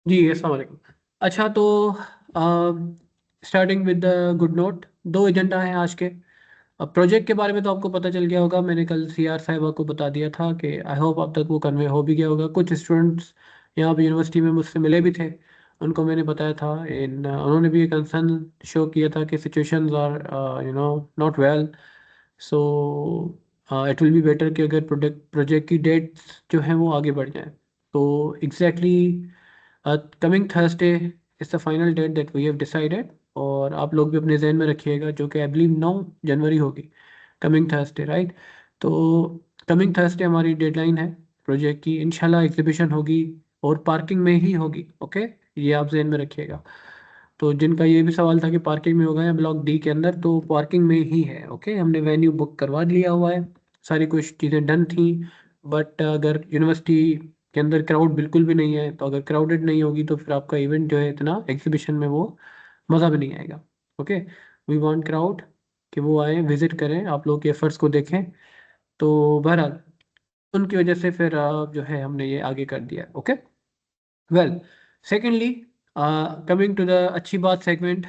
जी अस्सलाम वालेकुम। अच्छा तो starting with the good note, दो एजेंडा हैं आज के। अब प्रोजेक्ट के बारे में तो आपको पता चल गया होगा, मैंने कल सीआर साहिबा को बता दिया था कि आई होप अब तक वो कन्वे हो भी गया होगा। कुछ स्टूडेंट्स यहाँ पे यूनिवर्सिटी में मुझसे मिले भी थे, उनको मैंने बताया था। उन्होंने भी कंसर्न शो किया था कि situations are not well. So it will be better कि अगर प्रोजेक्ट की डेट्स जो हैं वो आगे बढ़ जाएं। तो exactly coming Thursday is the final date that we have decided. और आप लोग भी अपने जहन में रखिएगा, जो कि आई बिलीव 9 जनवरी होगी, कमिंग थर्सडे, राइट। तो कमिंग थर्सडे हमारी डेडलाइन है प्रोजेक्ट की। इंशाल्लाह एग्जीबिशन होगी और पार्किंग में ही होगी, ओके। ये आप जहन में रखिएगा। तो जिनका ये भी सवाल था कि पार्किंग में होगा या ब्लॉक डी के अंदर, तो पार्किंग में ही है, ओके। हमने वेन्यू बुक करवा लिया हुआ है, सारी कुछ चीज़ें डन थी। बट अगर यूनिवर्सिटी के अंदर क्राउड बिल्कुल भी नहीं है, तो अगर क्राउडेड नहीं होगी तो फिर आपका इवेंट जो है इतना एग्जीबिशन में वो मज़ा भी नहीं आएगा, ओके। वी वांट क्राउड कि वो आए, विजिट करें, आप लोग के एफर्ट्स को देखें। तो बहरहाल उनकी वजह से फिर जो है हमने ये आगे कर दिया, okay. Well, secondly, coming to the अच्छी बात सेगमेंट,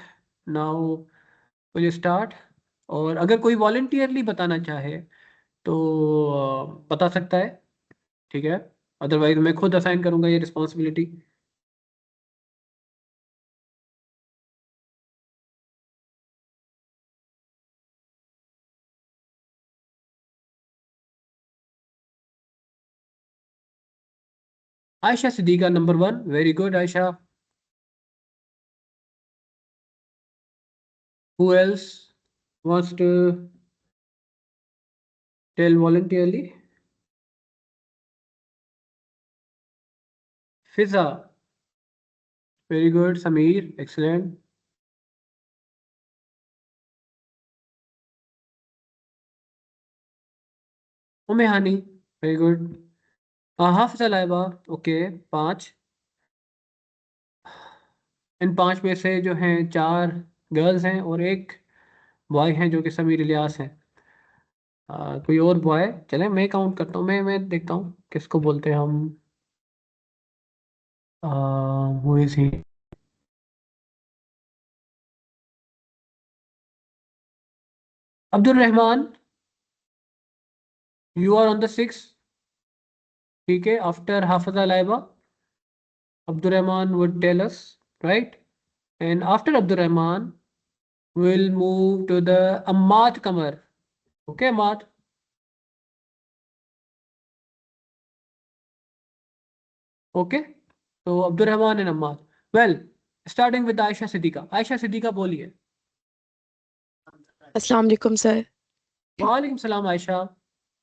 नाउ विल स्टार्ट। और अगर कोई वॉलेंटियरली बताना चाहे तो बता सकता है, ठीक है। अदरवाइज मैं खुद असाइन करूंगा ये responsibility. Ayesha Siddiqa number 1, very good Ayesha. Who else wants to tell voluntarily? Fiza, very good. Sameer, excellent. Umme Hani, very good. Hafiza Laiba, okay. 5। इन 5 में से जो हैं 4 गर्ल्स हैं और एक बॉय हैं जो कि समीर इलियास हैं। कोई और बॉय? चले मैं काउंट करता हूँ, मैं देखता हूँ किसको बोलते हैं हम। वो is he Abdul Rahman, you are on the 6, ठीक है, after Hafiza Laiba. Abdul Rahman would tell us, right. And after Abdul Rahman we'll move to the Ammad Kamar, okay Ammad? Okay. तो Abdul Rahman and Ammad. Well, starting with Ayesha Siddiqa. Ayesha Siddiqa बोलिए। Assalamu alaikum, sir. वालेकुम सलाम Ayesha.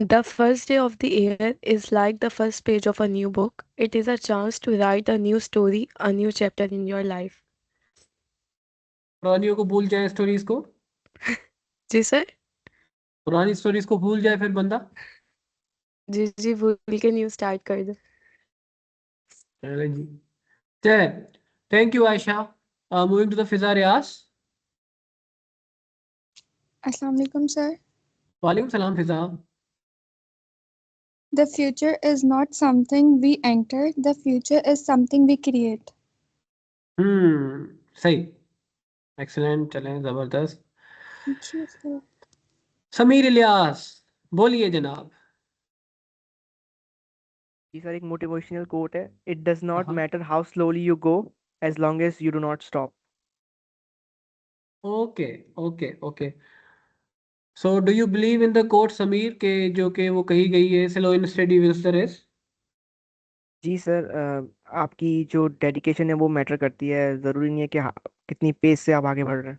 The first day of the year is like the first page of a new book. It is a chance to write a new story, a new chapter in your life. पुरानियों को भूल जाए stories को, जी sir. पुरानी stories को भूल जाए फिर बंदा। जी जी, भूल के न्यू स्टार्ट कर दो। चले जी, चले। Thank you Ayesha. Moving to the Fiza Riaz. Assalamu alaikum, sir. वालेकुम सलाम Fiza. The future is not something we enter, the future is something we create. सही, एक्सीलेंट, चलें जबरदस्त। Thank you, sir. Sameer Ilyas, बोलिए जनाब। जी सर, एक मोटिवेशनल कोट है, इट डज नॉट हाँ, matter how slowly you go as long as you do not stop. Okay okay okay. So do you believe in the quote Sameer के, जो कि वो कही गई है, slow and steady wins the race? जी sir, आपकी जो डेडिकेशन है वो मैटर करती है, ज़रूरी नहीं है कि कितनी पेस से आप आगे बढ़ रहे हैं।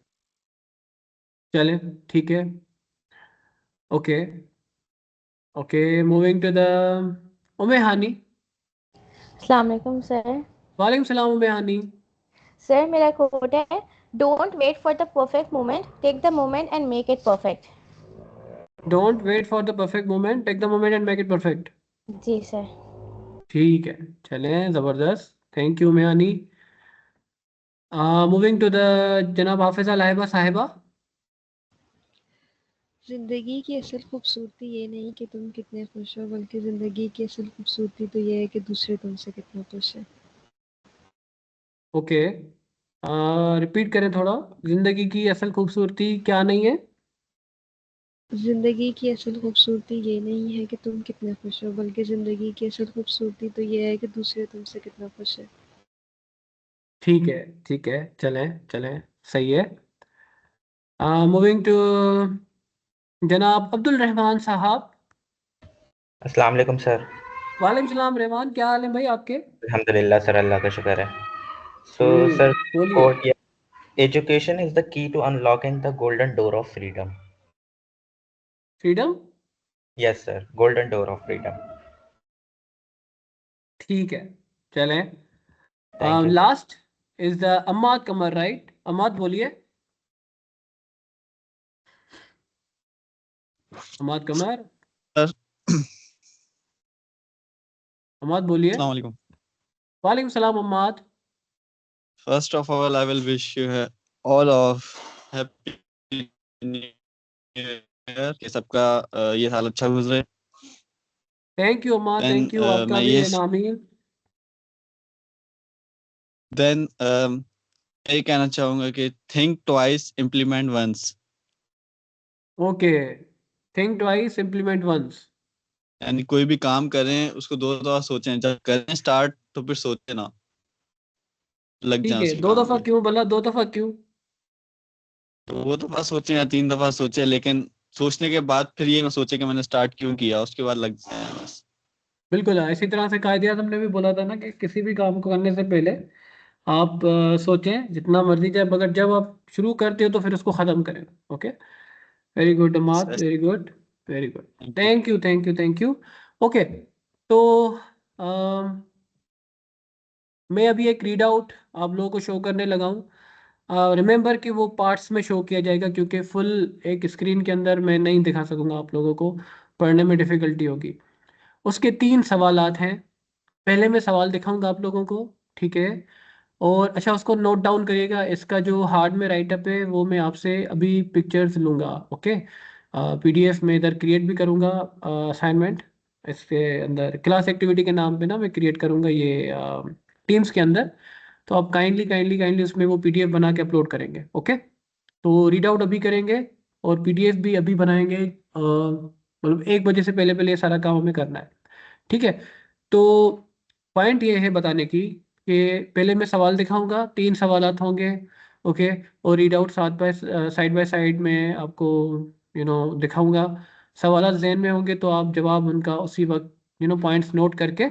चलें, ठीक है, okay okay. Moving to the Umme Hani. अस्सलाम वालेकुम सर। वालेकुम सलाम उमे हानी। सर मेरा कोट है, don't wait for the perfect moment, take the moment and make it perfect. Don't wait for the perfect moment, take the moment and make it perfect. जी sir. ठीक है, चलें ज़बरदस्त, थैंक यू उमे हानी। Moving to the जनाब हाफिजा लाहिबा साहिबा। जिंदगी की असल खूबसूरती ये नहीं कि तुम कितने खुश हो, बल्कि जिंदगी की असल खूबसूरती तो ये है कि दूसरे तुमसे कितना खुश है। ओके, रिपीट करें थोड़ा। जिंदगी की असल खूबसूरती क्या नहीं है? जिंदगी की असल खूबसूरती ये नहीं है कि तुम कितने खुश हो, बल्कि जिंदगी की असल खूबसूरती तो ये है कि दूसरे तुमसे कितना खुश है। ठीक है, ठीक है, चलें चलें, सही है। मूविंग टू जनाब अब्दुल रहमान साहब। अस्सलाम वालेकुम सर। वालेकुम सलाम रहमान, क्या हाल है भाई आपके? अल्हम्दुलिल्लाह सर, अल्लाह का शुक्र है। सो सर, बोलिए। कोट ये, education is the key to unlocking the golden door of freedom. Freedom. Yes sir, golden door of freedom. ठीक है, चलें। Thank you sir. Last is the Ammad Qamar, right? Ammad बोलिए। अम्माद कमर, सर अम्माद बोलिए। अस्सलाम वालेकुम। वालेकुम सलाम Ammad. First of all I will wish you all of happy new year, कि सबका ये साल अच्छा गुजरे। Thank you Ammad, then thank you, आपका मैं भी ये है नामीन। देन ये कहना चाहूंगा कि think twice implement once, okay, think twice implement once. यानी कोई भी काम करें उसको दो दफा सोचें, जब करें स्टार्ट तो फिर सोचे ना, लग ठीक जाए है, उसी दो काम दफा पे। क्यों बोला, दो दफा क्यों? दो दफा सोचें या तीन दफा सोचें, लेकिन सोचने के बाद फिर ये ना सोचे कि मैंने स्टार्ट क्यों किया, उसके बाद लग जाए बस। बिल्कुल है, इसी तरह से कायदे आज़म ने भी बोला था ना कि किसी भी काम को करने से पहले आप सोचें जितना मर्जी जाए, मगर जब आप शुरू करते हो तो फिर उसको ख़त्म करें। Okay, very good Ammad, very good, very good. Thank you. Thank you, thank you, thank you. Okay, तो मैं अभी एक रीड आउट आप लोगों को शो करने लगा हूँ। रिमेंबर कि वो पार्ट्स में शो किया जाएगा, क्योंकि फुल एक स्क्रीन के अंदर मैं नहीं दिखा सकूंगा, आप लोगों को पढ़ने में डिफ़िकल्टी होगी। उसके 3 सवालात हैं। पहले मैं सवाल दिखाऊंगा आप लोगों को, ठीक है? और अच्छा, उसको नोट डाउन करिएगा। इसका जो हार्ड में राइटअप है वो मैं आपसे अभी पिक्चर्स लूँगा, ओके? पीडीएफ में इधर क्रिएट भी करूँगा असाइनमेंट। इसके अंदर क्लास एक्टिविटी के नाम पे ना मैं क्रिएट करूँगा ये टीम्स के अंदर। तो आप काइंडली काइंडली काइंडली उसमें वो पीडीएफ बना के अपलोड करेंगे, ओके? तो रीड आउट अभी करेंगे और पीडीएफ भी अभी बनाएंगे। मतलब 1 बजे से पहले पहले ये सारा काम हमें करना है, ठीक है? तो पॉइंट ये है बताने की कि पहले मैं सवाल दिखाऊंगा, 3 सवालात होंगे, ओके? और read out side by side में आपको दिखाऊंगा। सवालात जहन में होंगे तो आप जवाब उनका उसी वक्त पॉइंट्स नोट करके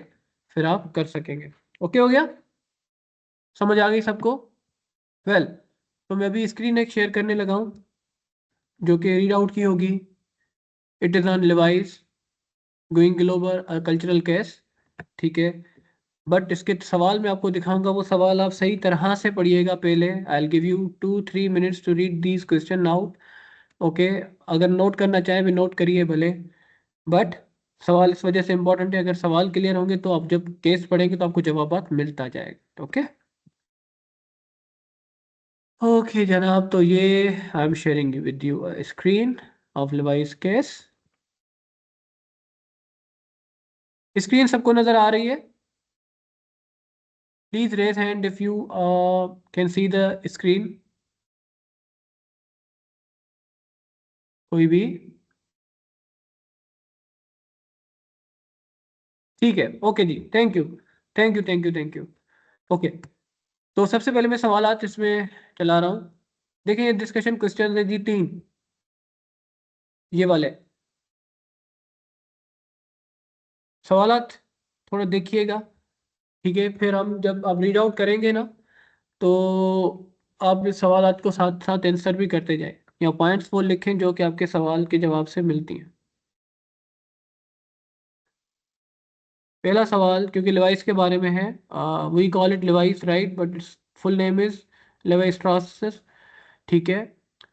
फिर आप कर सकेंगे। ओके हो गया? समझ आ गई सबको? वेल, तो मैं अभी स्क्रीन एक शेयर करने लगा हूँ जो कि रीड आउट की होगी। It is on Levi's going global cultural case, ठीक है? बट इसके सवाल मैं आपको दिखाऊंगा, वो सवाल आप सही तरह से पढ़िएगा पहले। I will give you 2-3 minutes to read these question out, okay? अगर नोट करना चाहें भी नोट करिए भले, बट सवाल इस वजह से इंपॉर्टेंट है। अगर सवाल क्लियर होंगे तो आप जब केस पढ़ेंगे तो आपको जवाब मिलता जाएगा, ओके? ओके जनाब, तो ये I am sharing with you screen of Levi's case. Screen सबको नजर आ रही है? Please raise hand if you can see the screen. कोई भी? ठीक है, ओके जी, thank you, thank you, thank you, thank you. Okay, तो सबसे पहले मैं सवालात इसमें चला रहा हूँ। देखिए, डिस्कशन क्वेश्चन है जी 3, ये वाले सवालात थोड़ा देखिएगा, ठीक है? फिर हम जब आप रीड आउट करेंगे ना, तो आप इस सवालात को साथ साथ आंसर भी करते जाएं, या पॉइंट्स वो लिखें जो कि आपके सवाल के जवाब से मिलती हैं। पहला सवाल, क्योंकि लिवाइस के बारे में है, we call it Levi's, right? But its full name is Levi Strauss, ठीक है?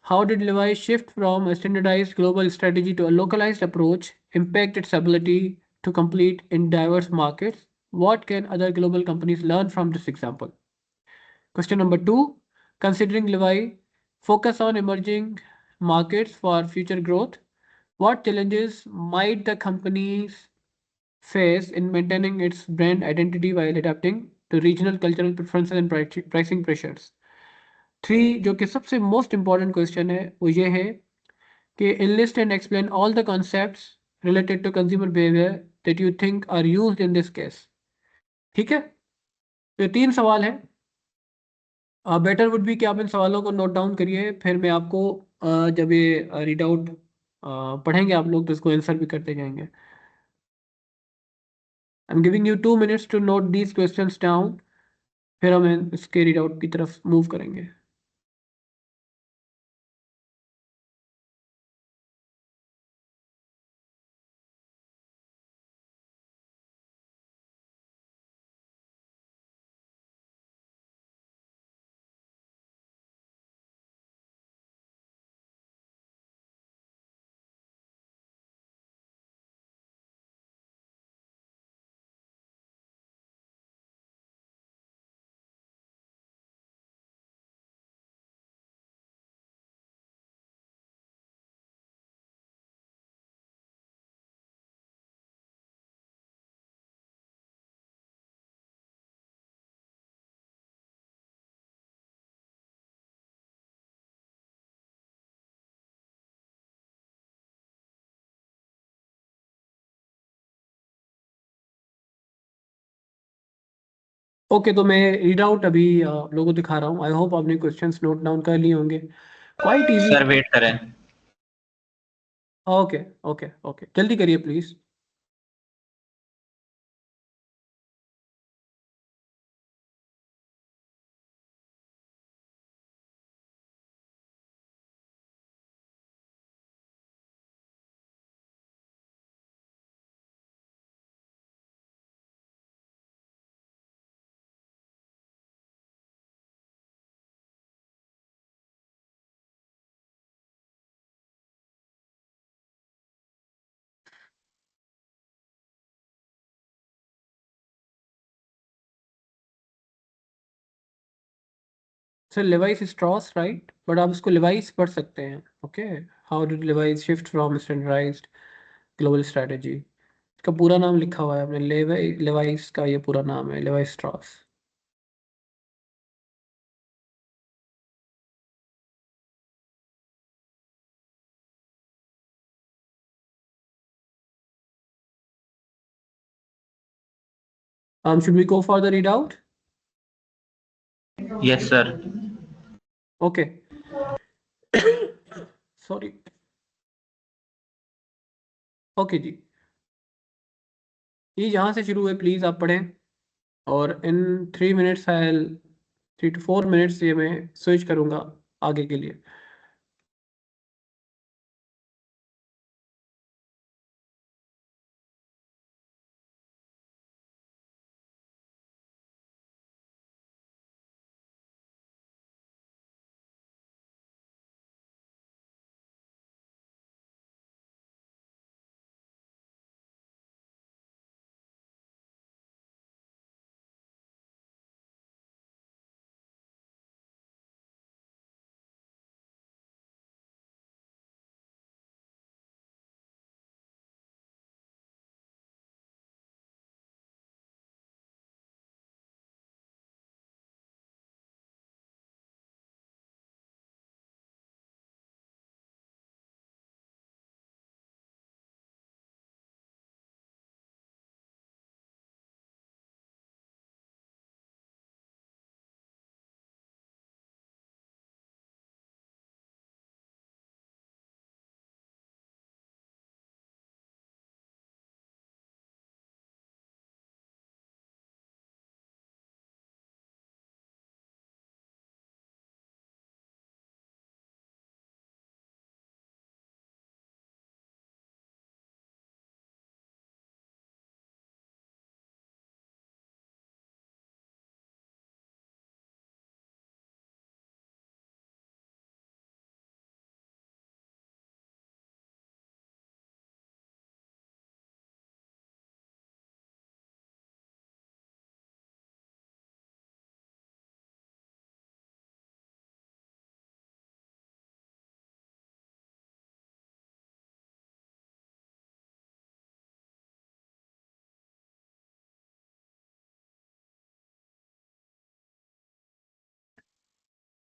How did Levi shift from a standardized global strategy to a localized approach impact its ability to compete in diverse markets? What can other global companies learn from this example? Question number 2, considering Levi focus on emerging markets for future growth, what challenges might the companies face in maintaining its brand identity while adapting to regional cultural preferences and pricing pressures. 3 जो कि सबसे most important question है वो ये है कि enlist and explain all the concepts related to consumer behavior that you think are used in this case. ठीक है, तो 3 सवाल है। बेटर वुड बी कि आप इन सवालों को नोट डाउन करिए, फिर मैं आपको जब ये रीड आउट पढ़ेंगे आप लोग तो इसको आंसर भी करते जाएंगे। I am giving you 2 minutes to note these questions down, फिर हम इसके रीड आउट की तरफ मूव करेंगे। ओके, तो मैं रीड आउट अभी लोगों को दिखा रहा हूँ। आई होप आपने क्वेश्चंस नोट डाउन कर लिए होंगे। Quite easy. सर वेट करें। ओके ओके ओके, जल्दी करिए please. Sir Levi's Strauss right, but आप इसको लेवाइस पढ़ सकते हैं। Okay, how did Levi's shift from standardised global strategy. इसका पूरा नाम लिखा हुआ है आपने, लेवाइस का ये पूरा नाम है, Levi's Strauss. Should we go for the readout? Yes, sir. Okay. Sorry. Okay जी, ये जहाँ से शुरू हुए प्लीज़ आप पढ़ें, और इन 3 minutes 3 to 4 minutes ये मैं स्विच करूँगा आगे के लिए।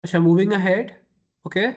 अच्छा, मूविंग अहेड. ओके.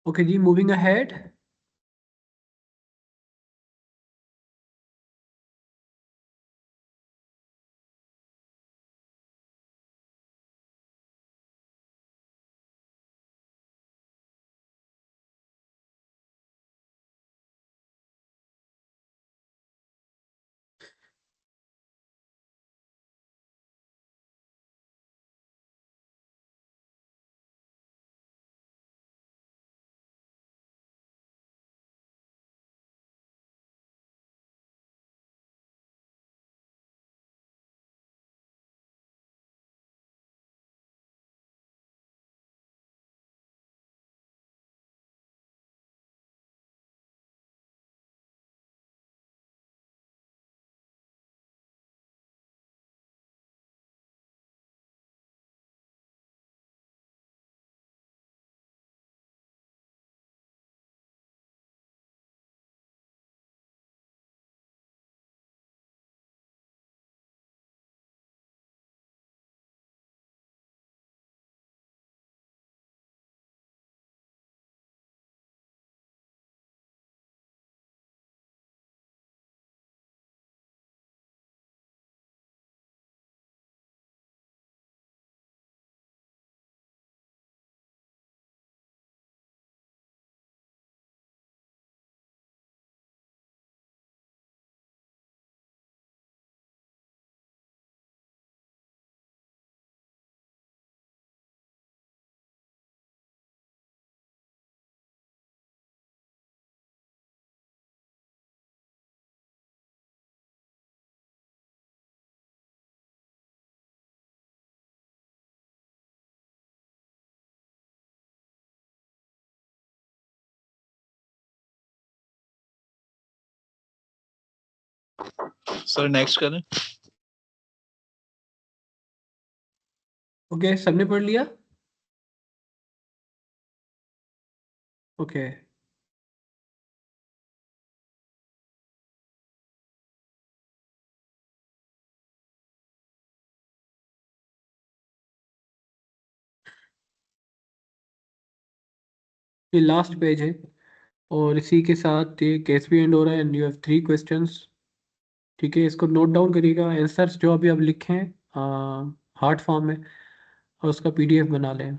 ओके जी, मूविंग अहेड. सर नेक्स्ट करें. ओके, सबने पढ़ लिया. ओके. ये लास्ट पेज है और इसी के साथ ये केस भी एंड हो रहा है एंड यू हैव 3 क्वेश्चंस। ठीक है, इसको नोट डाउन करिएगा, आंसर्स जो अभी आप लिखे हैं हार्ड फॉर्म में, और उसका PDF बना लें।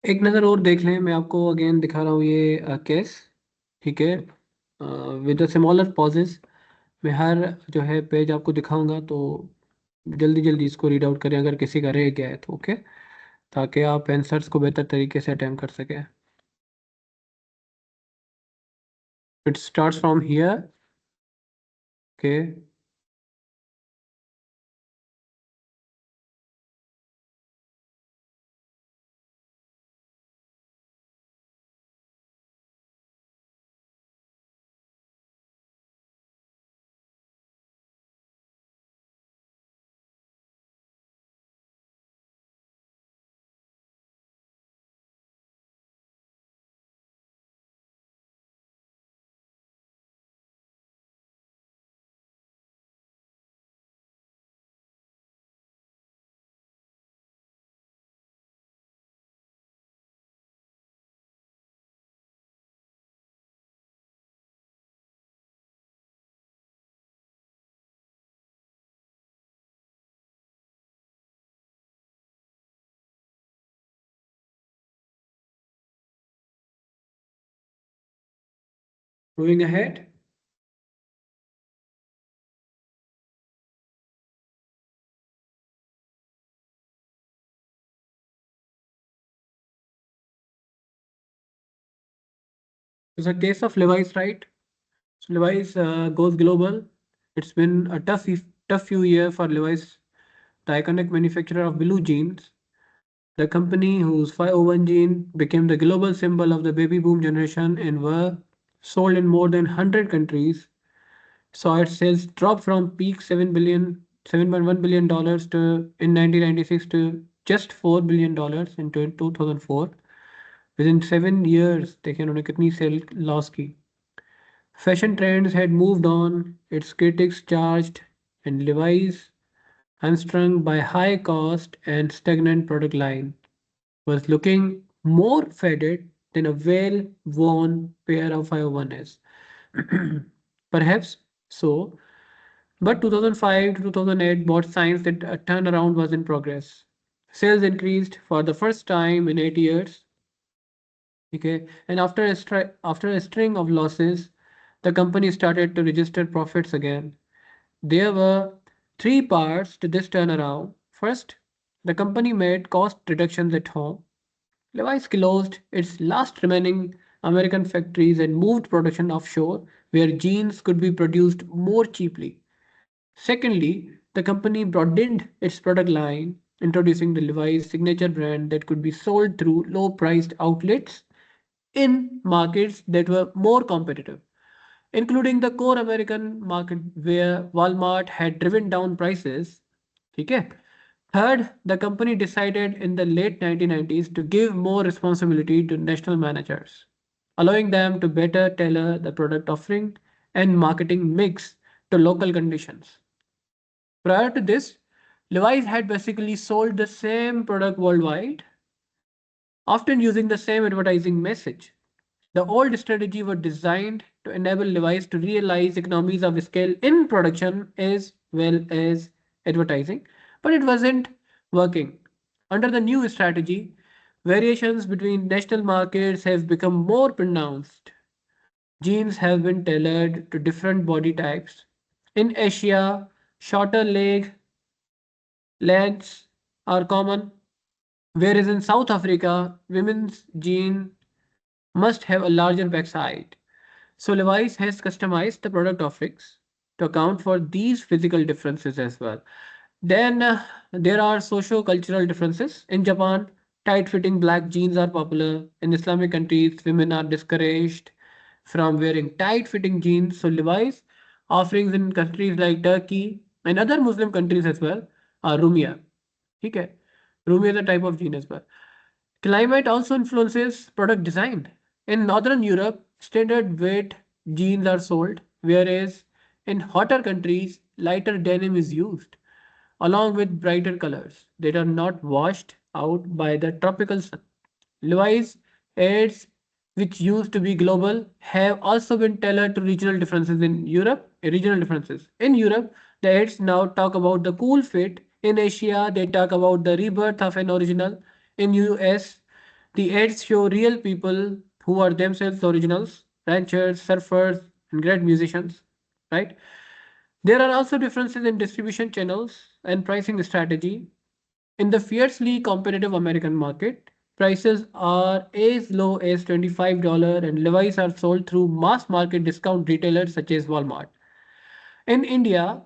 एक नज़र और देख लें, मैं आपको अगेन दिखा रहा हूँ ये केस। ठीक है, विद स्मॉलर पॉजेस मैं हर जो है पेज आपको दिखाऊंगा, तो जल्दी जल्दी इसको रीड आउट करें अगर किसी का रह गया है तो। ओके, ताकि आप आंसर्स को बेहतर तरीके से अटेम्प्ट कर सकें। It starts from here. Okay, moving ahead. It's a case of Levi's, right? So Levi's goes global. It's been a tough few years for Levi's, the iconic manufacturer of blue jeans. The company, whose 501 jean became the global symbol of the baby boom generation and were sold in more than 100 countries, saw its sales drop from peak $7.1 billion to in 1996 to just $4 billion in 2004. Within 7 years, देखिए उन्होंने कितनी cell loss की। Fashion trends had moved on, its critics charged, and Levi's, hamstrung by high cost and stagnant product line, was looking more faded than a well-worn pair of 501s. Perhaps so, but 2005 to 2008 brought signs that a turnaround was in progress. Sales increased for the first time in 8 years. Okay, and after a string of losses, the company started to register profits again. There were 3 parts to this turnaround. First, the company made cost reductions at home. Levi's closed its last remaining American factories and moved production offshore, where jeans could be produced more cheaply. Secondly, the company broadened its product line, introducing the Levi's signature brand that could be sold through low priced outlets in markets that were more competitive, including the core American market where Walmart had driven down prices. Okay. Third, the company decided in the late 1990s to give more responsibility to national managers, allowing them to better tailor the product offering and marketing mix to local conditions. Prior to this, Levi's had basically sold the same product worldwide, often using the same advertising message. The old strategy was designed to enable Levi's to realize economies of scale in production as well as advertising, but it wasn't working. Under the new strategy, variations between national markets have become more pronounced. Jeans have been tailored to different body types. In Asia, shorter leg lengths are common, whereas in South Africa, women's jean must have a larger backside. So Levi's has customized the product offerings to account for these physical differences as well. Then there are socio-cultural differences. In Japan, tight-fitting black jeans are popular. In Islamic countries, women are discouraged from wearing tight-fitting jeans. So Levi's offerings in countries like Turkey and other Muslim countries as well are Rumia. ठीक है? Rumia is a type of jean as well. Climate also influences product design. In Northern Europe, standard weight jeans are sold, whereas in hotter countries, lighter denim is used, along with brighter colors that are not washed out by the tropical sun. Levi's ads, which used to be global, have also been tailored to regional differences in Europe. Regional differences in Europe, the ads now talk about the cool fit. In Asia, they talk about the rebirth of an original. In US, the ads show real people who are themselves originals, ranchers, surfers, and great musicians. Right? There are also differences in distribution channels and pricing strategy. In the fiercely competitive American market, prices are as low as $25 and Levi's are sold through mass market discount retailers such as Walmart. In India,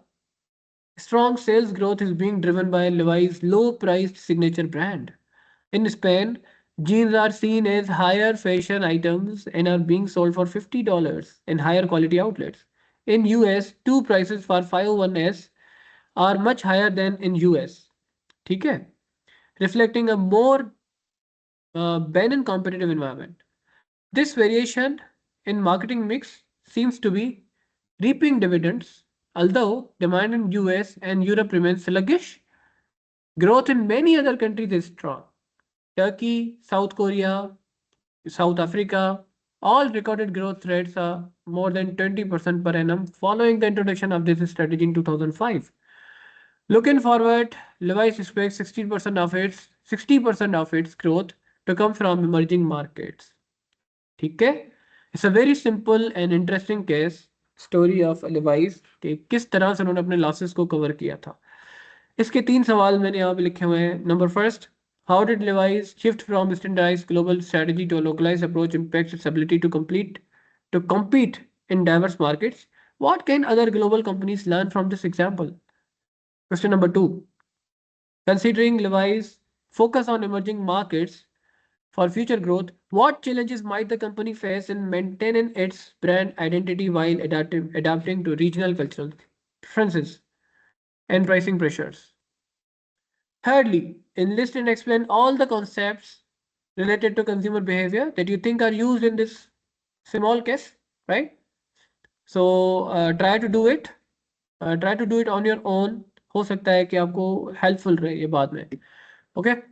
strong sales growth is being driven by Levi's low-priced signature brand. In Spain, jeans are seen as higher fashion items and are being sold for $50 in higher quality outlets. In US, two prices for 501s are much higher than in US. ठीक है? Reflecting a more ban and competitive environment. This variation in marketing mix seems to be reaping dividends, although demand in US and Europe remains sluggish. Growth in many other countries is strong. Turkey, South Korea, South Africa, all recorded growth rates are more than 20% per annum following the introduction of this strategy in 2005. Looking forward, Levi's expects 60% of its growth to come from emerging markets. ठीक है? It's a very simple and interesting case story of Levi's कि किस तरह से उन्होंने अपने losses को cover किया था. इसके 3 सवाल मैंने यहाँ पे लिखे हुए हैं. Number first, how did Levi's shift from standardized global strategy to a localized approach impact its ability to compete in diverse markets? What can other global companies learn from this example? Question number 2. Considering Levi's focus on emerging markets for future growth, what challenges might the company face in maintaining its brand identity while adapting to regional cultural differences and pricing pressures? Thirdly, enlist and explain all the concepts related to consumer behavior that you think are used in this small case, right? So try to do it. Try to do it on your own. हो सकता है कि आपको helpful रहे ये बाद में. Okay.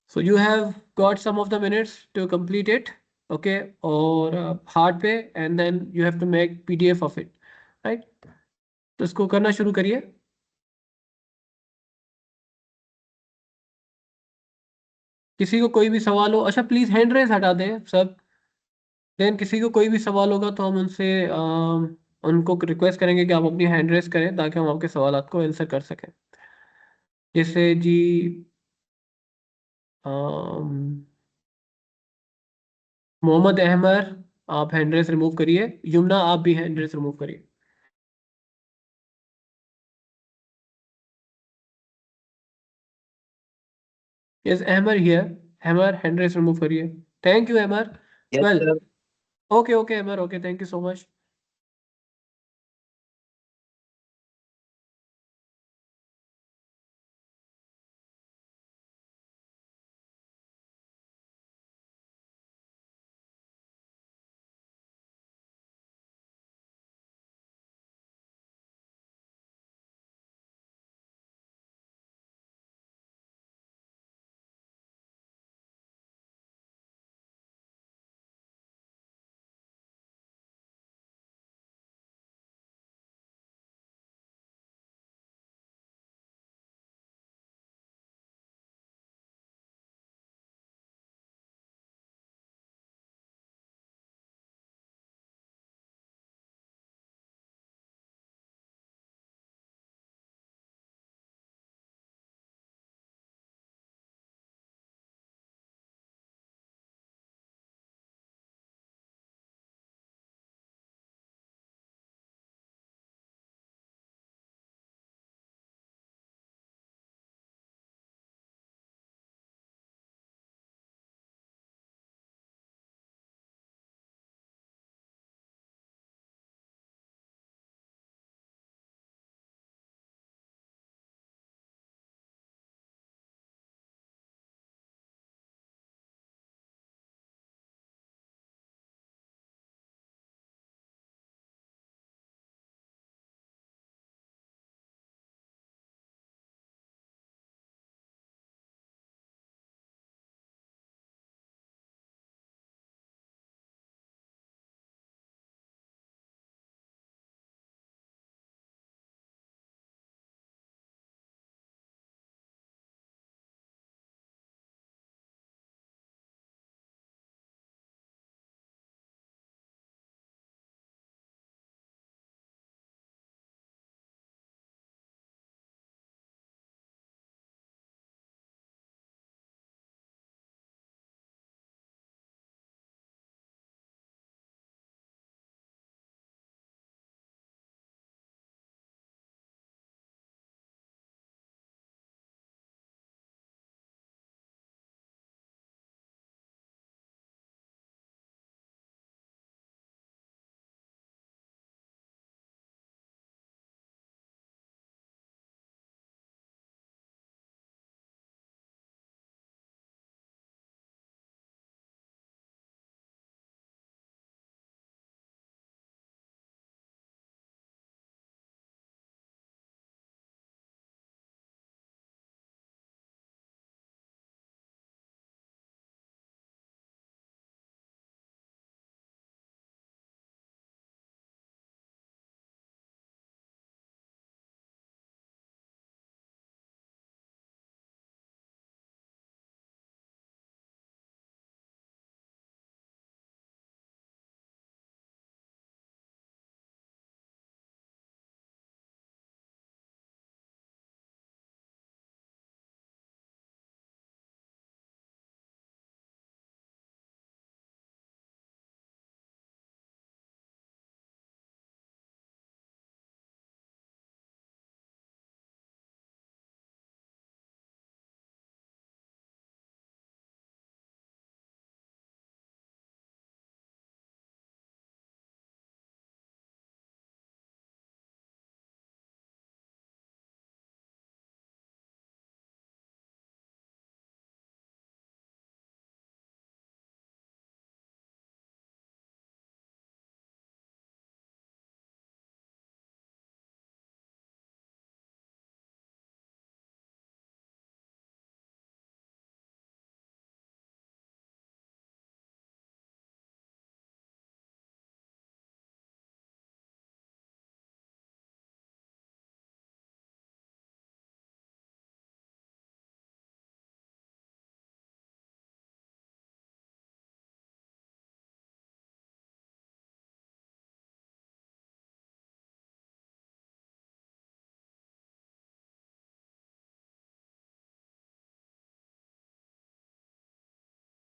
So you have got some of the minutes to complete it. Okay. और hard पे and then you have to make PDF of it. Right. तो इसको करना शुरू करिए. किसी को कोई भी सवाल हो, अच्छा प्लीज हैंड रेस हटा दें सब. देन किसी को कोई भी सवाल होगा तो हम उनसे उनको रिक्वेस्ट करेंगे कि आप अपनी हैंड रेस करें ताकि हम आपके सवाल को आंसर कर सकें. जैसे जी मोहम्मद अहमद, आप हैंड रेस रिमूव करिए. यमुना, आप भी हैंड रेस रिमूव करिए. Yes Ahmed here. Ahmed hand raise remove करिए. Thank you Ahmed. Yes, well, sir. Okay okay Ahmed, okay, thank you so much.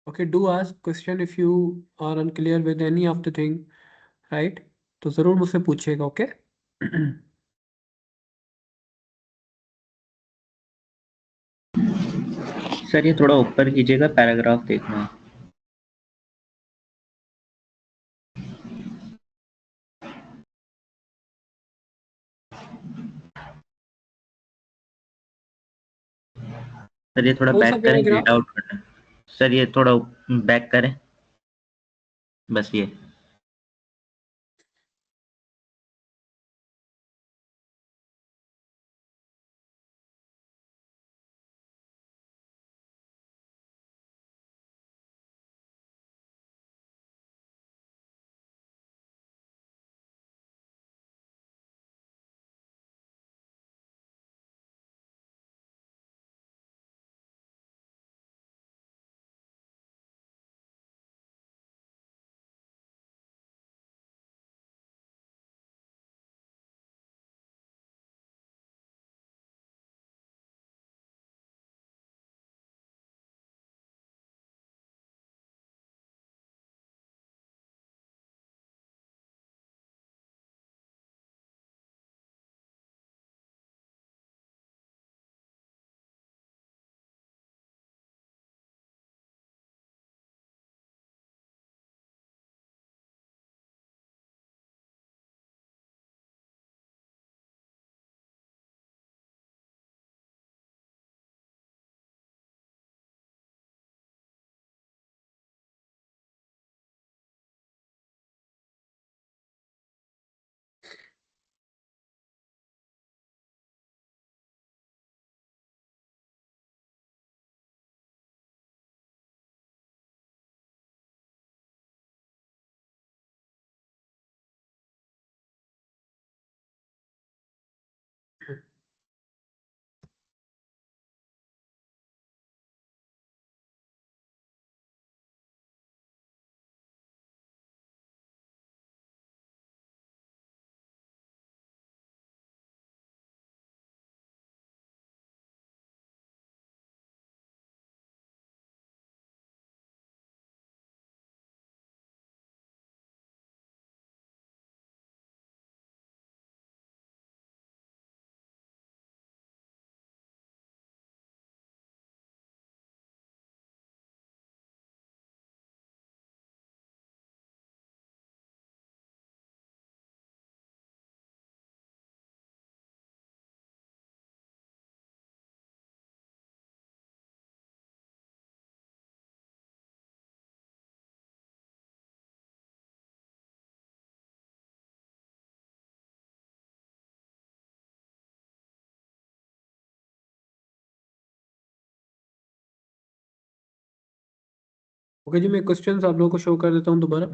Okay, do ask question if you are unclear with any of the thing, right? तो ज़रूर मुझसे पूछिएगा, okay? Sir ये थोड़ा ऊपर कीजिएगा, paragraph देखना है। सर ये थोड़ा कौन सा बैक करें, पैराग्राफ? रीड आउट करना है। सर ये थोड़ा बैक करें, बस ये। ओके जी, मैं क्वेश्चंस आप लोगों को शो कर देता हूँ दोबारा।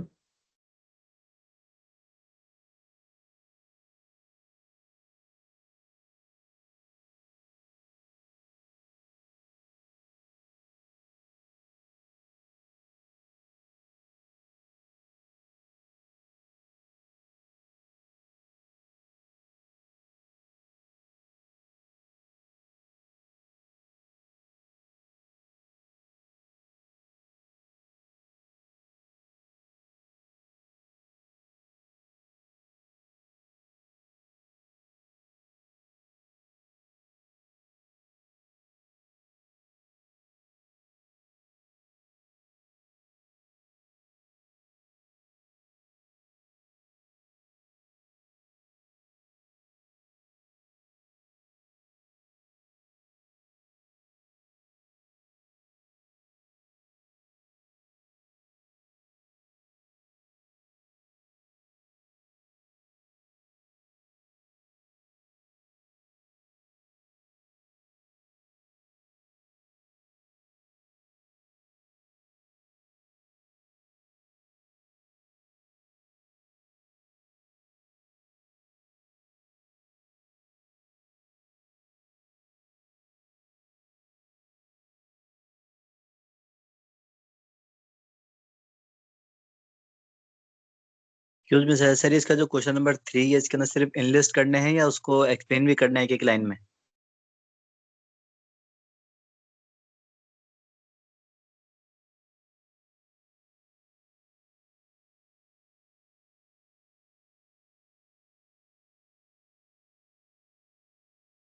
एक्सक्यूज मी सर, सर इसका जो क्वेश्चन नंबर 3 है इसके अंदर सिर्फ इनलिस्ट करने हैं या उसको एक्सप्लेन भी करना है एक एक लाइन में?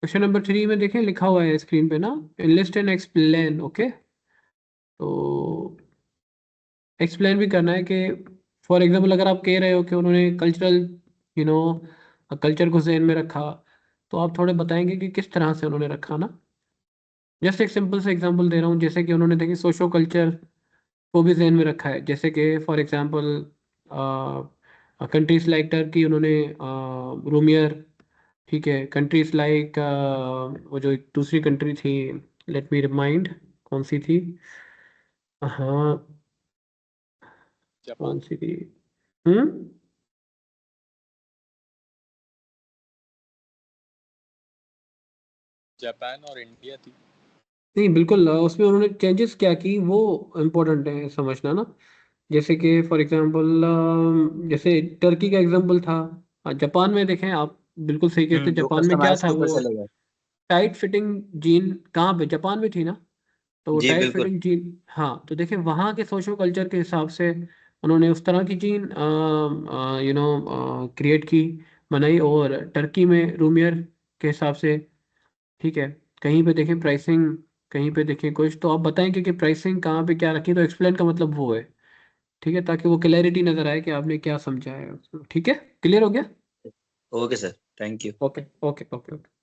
क्वेश्चन नंबर 3 में देखें लिखा हुआ है स्क्रीन पे ना, enlist एंड एक्सप्लेन। ओके, तो एक्सप्लेन भी करना है कि फॉर एग्जांपल अगर आप कह रहे हो कि उन्होंने कल्चरल यू नो कल्चर को जहन में रखा, तो आप थोड़े बताएंगे कि किस तरह से उन्होंने रखा ना। जस्ट एक सिंपल से एग्जांपल दे रहा हूँ, जैसे कि उन्होंने देखिए सोशो कल्चर को भी जहन में रखा है, जैसे कि for example countries like Turkey उन्होंने रूमियर, ठीक है, कंट्रीज लाइक वो जो एक दूसरी कंट्री थी, लेट मी रिमाइंड कौन सी थी, हाँ कौन जापान सी थी, हम्म, जापान और इंडिया थी। नहीं बिल्कुल उसमें उन्होंने चेंजेस क्या की वो इम्पोर्टेंट है समझना ना। जैसे कि फॉर एग्जांपल जैसे टर्की का एग्जांपल था, जापान में देखें आप बिल्कुल सही कहते हैं, जो जापान में क्या कस्टमाइज था के ऊपर वो चले गए। टाइट फिटिंग जीन, कहाँ पे, जापान में थी ना, तो वो जी टाइट बिल्कुल। फिटिंग जीन, हाँ तो देखें वहाँ के सोशल कल्चर के हिसाब से उन्होंने उस तरह की जीन क्रिएट की, बनाई, और टर्की में रूमियर के हिसाब से, ठीक है। कहीं पे देखें प्राइसिंग, कहीं पे देखें कुछ, तो आप बताएं कि प्राइसिंग कहाँ पे क्या रखी, तो एक्सप्लेन का मतलब वो है, ठीक है, ताकि वो क्लैरिटी नजर आए कि आपने क्या समझा है। ठीक है, क्लियर हो गया? Okay sir, thank you. Okay okay okay okay.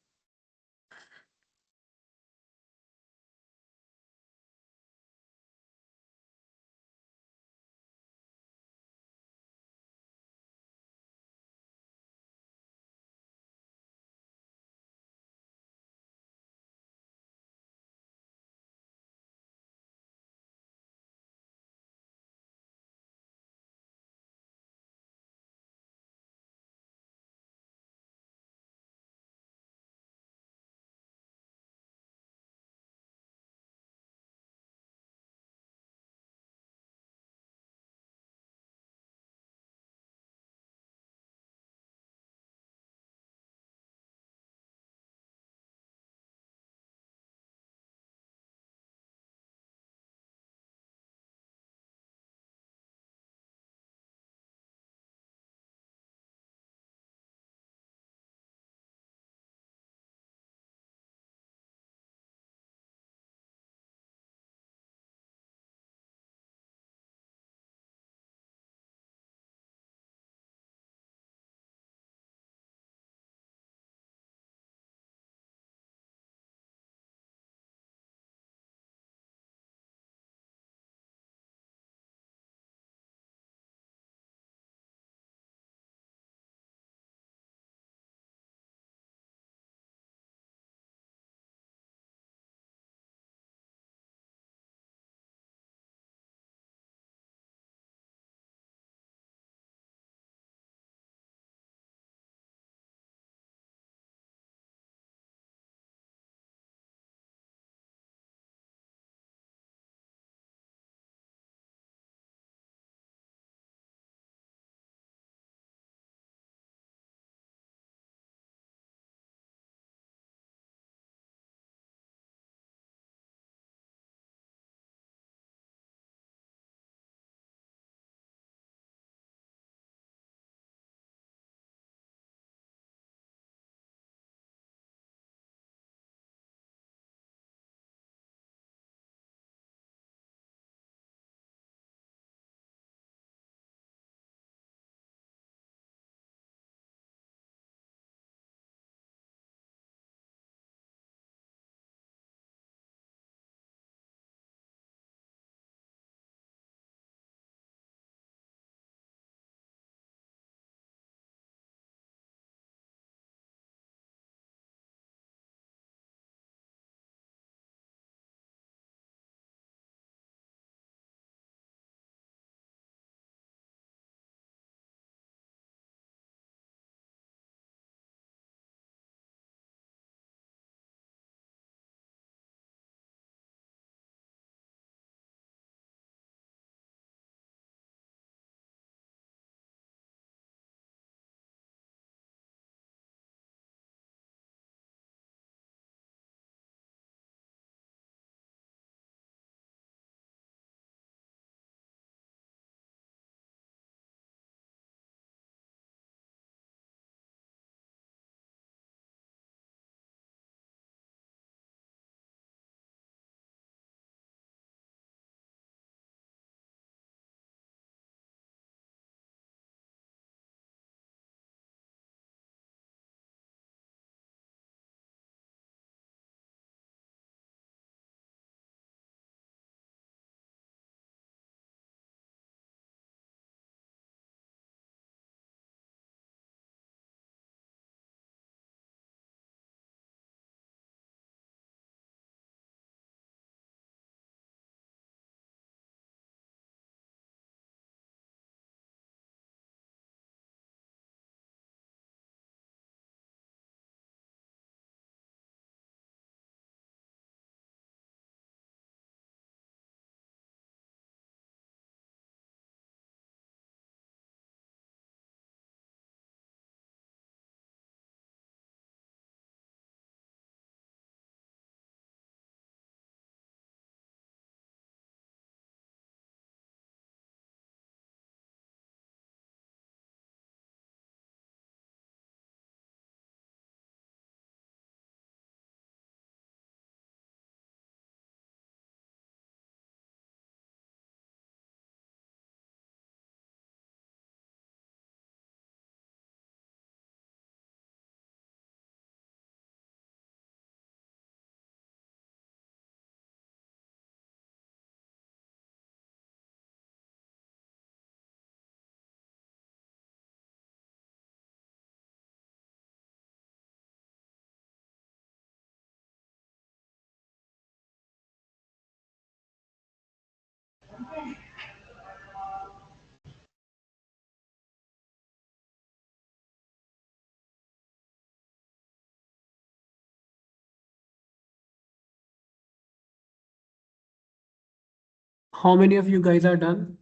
How many of you guys are done?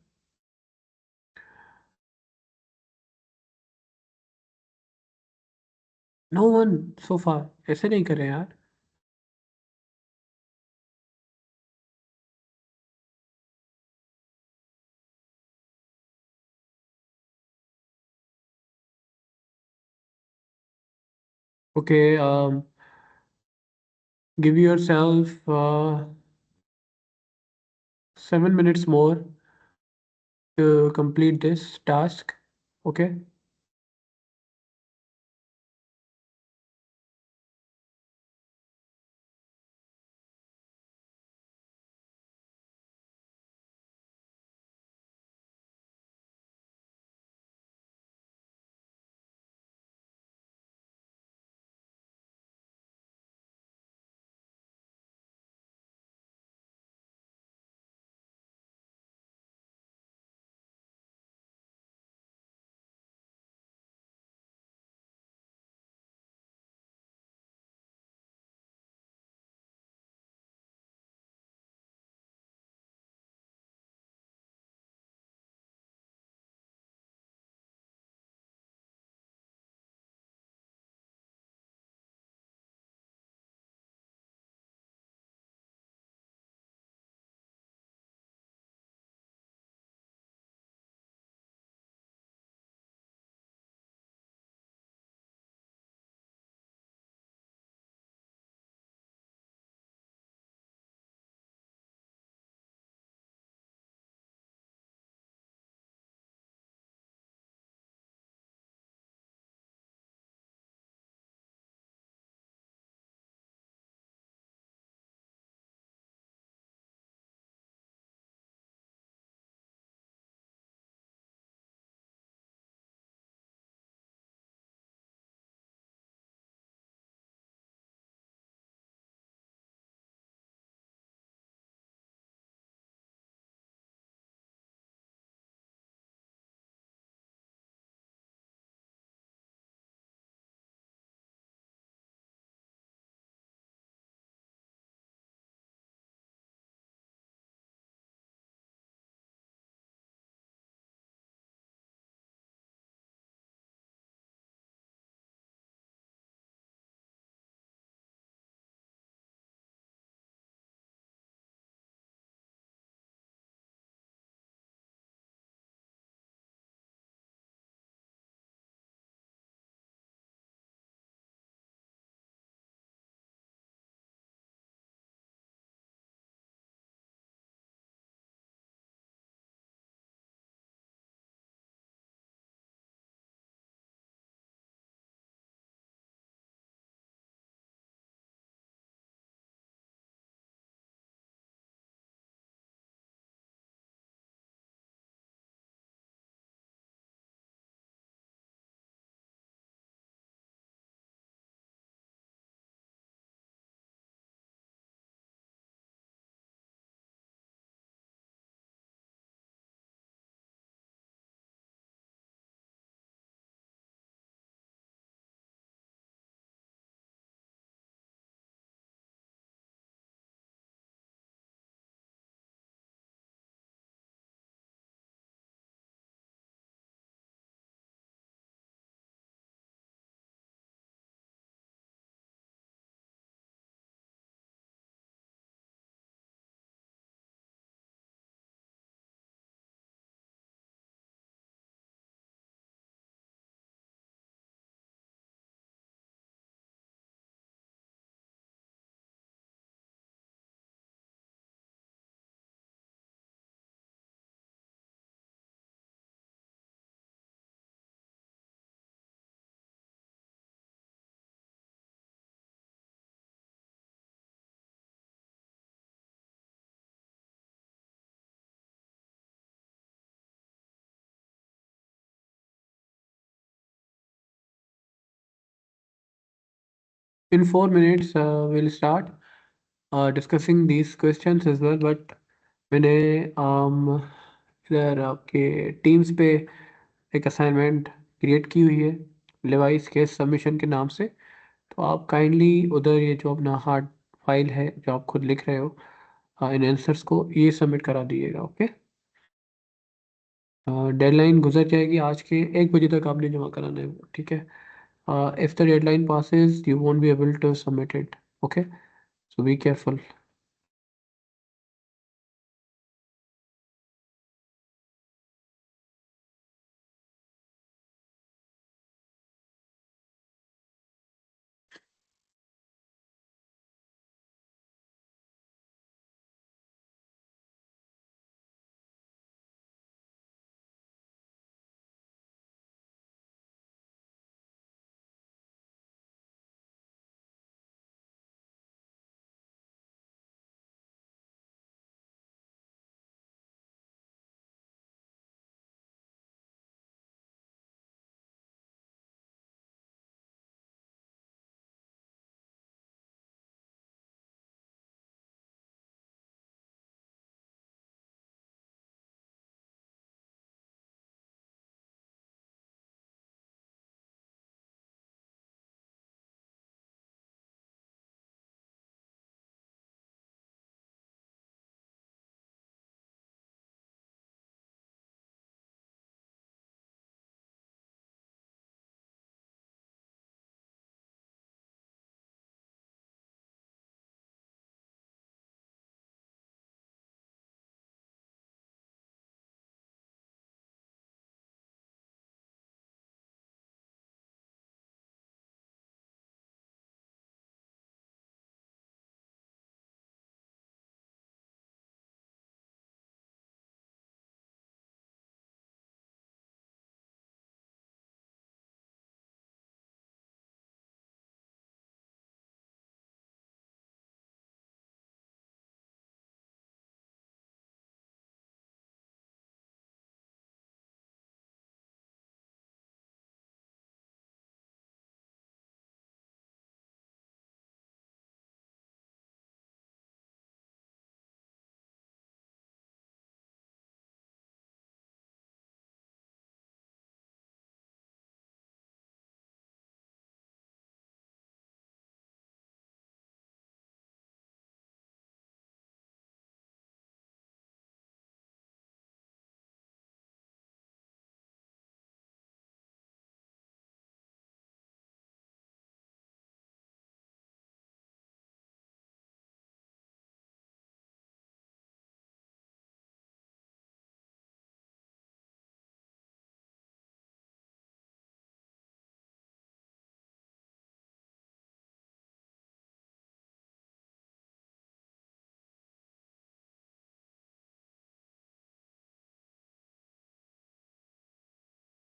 No one so far. ऐसे नहीं करें यार. Okay, give yourself 7 minutes more to complete this task. Okay. In 4 minutes, we'll start discussing these questions as well. But मैंने इधर आपके teams पे एक assignment create की हुई है लेवाइस केस सबमिशन के नाम से। तो आप काइंडली उधर ये जो अपना हार्ड फाइल है जो आप खुद लिख रहे हो इन आंसर्स को ये सबमिट करा दीजिएगा। ओके, डेडलाइन गुजर जाएगी आज के 1 बजे तक आपने जमा कराना है वो, ठीक है। If the deadline passes you won't be able to submit it, okay, so be careful.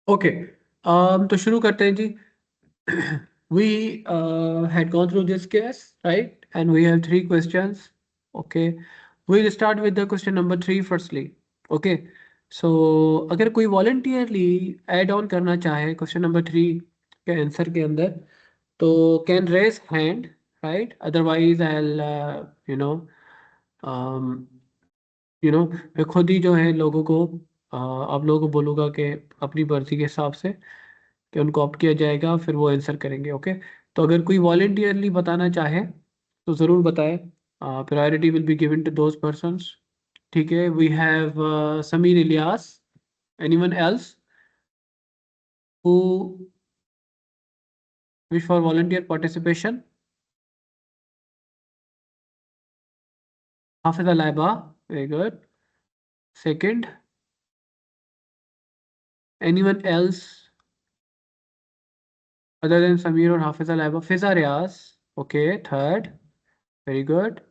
Okay, तो शुरू करते हैं जी। we had gone through this case, right, and we have 3 questions. Okay, we'll start with the question number 3 firstly. Okay, so अगर कोई voluntarily add on करना चाहे question number 3 के answer के अंदर तो can raise hand, right, otherwise I'll um, मैं खुद ही जो है लोगों को आप लोगों को बोलूँगा कि अपनी मर्जी के हिसाब से कि उनको ऑप्ट किया जाएगा, फिर वो आंसर करेंगे। ओके, तो अगर कोई वॉलेंटियरली बताना चाहे तो ज़रूर बताएं। Priority will be given to those persons. ठीक है, we have Sameer Ilyas, anyone else who wish for volunteer participation? Hafiza Laiba, very good. Second, anyone else other than Samir or Hafiza Laiba? Fiza Riaz, okay. Third, very good.